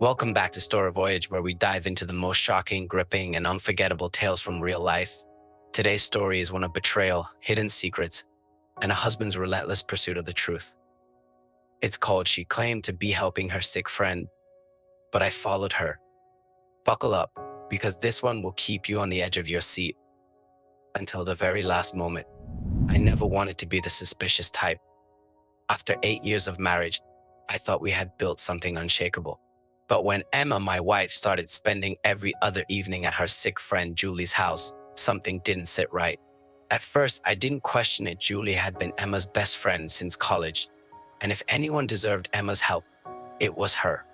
Welcome back to Story Voyage, where we dive into the most shocking, gripping, and unforgettable tales from real life. Today's story is one of betrayal, hidden secrets, and a husband's relentless pursuit of the truth. It's called She Claimed to Be Helping Her Sick Friend, but I Followed Her. Buckle up, because this one will keep you on the edge of your seat until the very last moment. I never wanted to be the suspicious type. After 8 years of marriage, I thought we had built something unshakable. But when Emma, my wife, started spending every other evening at her sick friend Julie's house, something didn't sit right. At first, I didn't question it. Julie had been Emma's best friend since college, and if anyone deserved Emma's help, it was her.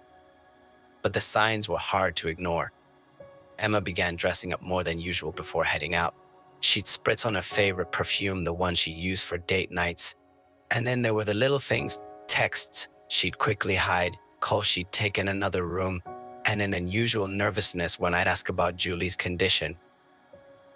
But the signs were hard to ignore. Emma began dressing up more than usual before heading out. She'd spritz on her favorite perfume, the one she used for date nights. And then there were the little things, texts she'd quickly hide, calls she'd taken another room, and an unusual nervousness when I'd ask about Julie's condition.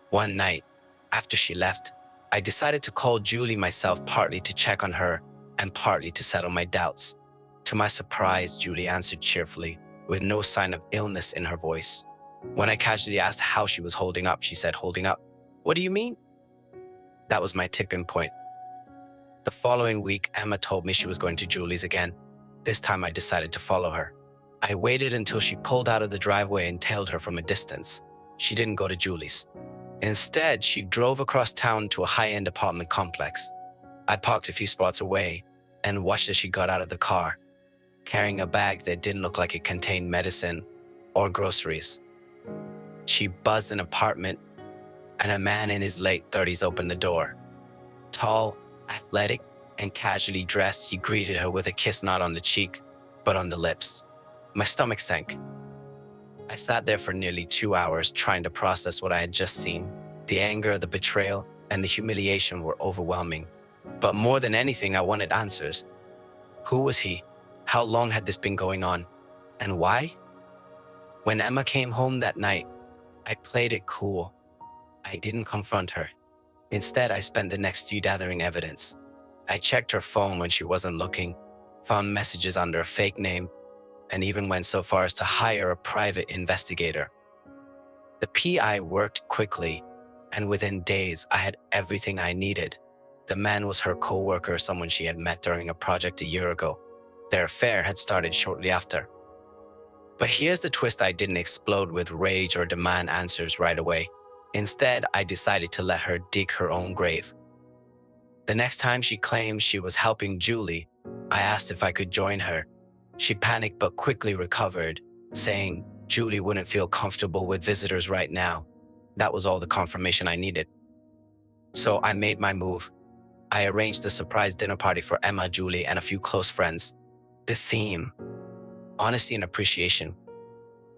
One night, after she left, I decided to call Julie myself, partly to check on her and partly to settle my doubts. To my surprise, Julie answered cheerfully, with no sign of illness in her voice. When I casually asked how she was holding up, she said, "Holding up? What do you mean?" That was my tipping point. The following week, Emma told me she was going to Julie's again. This time I decided to follow her. I waited until she pulled out of the driveway and tailed her from a distance. She didn't go to Julie's. Instead, she drove across town to a high-end apartment complex. I parked a few spots away and watched as she got out of the car, carrying a bag that didn't look like it contained medicine or groceries. She buzzed an apartment, and a man in his late 30s opened the door. Tall, athletic, and casually dressed, he greeted her with a kiss not on the cheek, but on the lips. My stomach sank. I sat there for nearly 2 hours trying to process what I had just seen. The anger, the betrayal, and the humiliation were overwhelming. But more than anything, I wanted answers. Who was he? How long had this been going on? And why? When Emma came home that night, I played it cool. I didn't confront her. Instead, I spent the next few gathering evidence. I checked her phone when she wasn't looking, found messages under a fake name, and even went so far as to hire a private investigator. The PI worked quickly, and within days, I had everything I needed. The man was her co-worker, someone she had met during a project a year ago. Their affair had started shortly after. But here's the twist: I didn't explode with rage or demand answers right away. Instead, I decided to let her dig her own grave. The next time she claimed she was helping Julie, I asked if I could join her. She panicked but quickly recovered, saying Julie wouldn't feel comfortable with visitors right now. That was all the confirmation I needed. So I made my move. I arranged a surprise dinner party for Emma, Julie, and a few close friends. The theme: honesty and appreciation.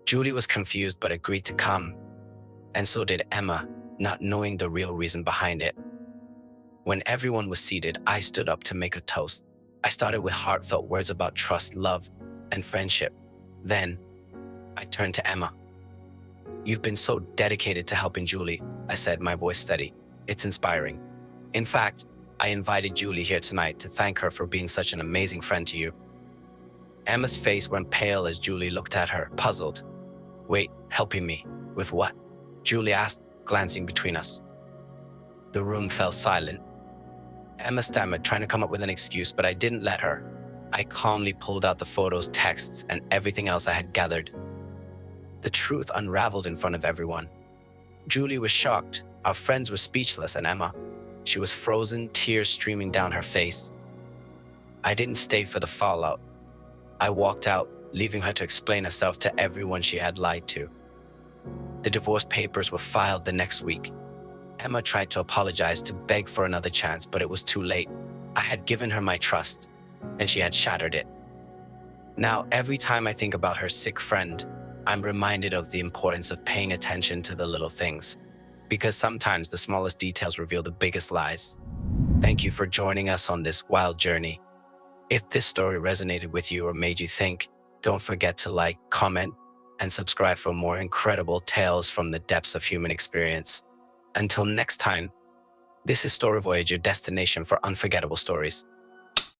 Julie was confused but agreed to come, and so did Emma, not knowing the real reason behind it. When everyone was seated, I stood up to make a toast. I started with heartfelt words about trust, love, and friendship. Then, I turned to Emma. "You've been so dedicated to helping Julie," I said, my voice steady. "It's inspiring. In fact, I invited Julie here tonight to thank her for being such an amazing friend to you." Emma's face went pale as Julie looked at her, puzzled. "Wait, helping me? With what?" Julie asked, glancing between us. The room fell silent. Emma stammered, trying to come up with an excuse, but I didn't let her. I calmly pulled out the photos, texts, and everything else I had gathered. The truth unraveled in front of everyone. Julie was shocked. Our friends were speechless, and Emma, she was frozen, tears streaming down her face. I didn't stay for the fallout. I walked out, leaving her to explain herself to everyone she had lied to. The divorce papers were filed the next week. Emma tried to apologize, to beg for another chance, but it was too late. I had given her my trust, and she had shattered it. Now, every time I think about her sick friend, I'm reminded of the importance of paying attention to the little things, because sometimes the smallest details reveal the biggest lies. Thank you for joining us on this wild journey. If this story resonated with you or made you think, don't forget to like, comment, and subscribe for more incredible tales from the depths of human experience. Until next time, this is Story Voyage, your destination for unforgettable stories.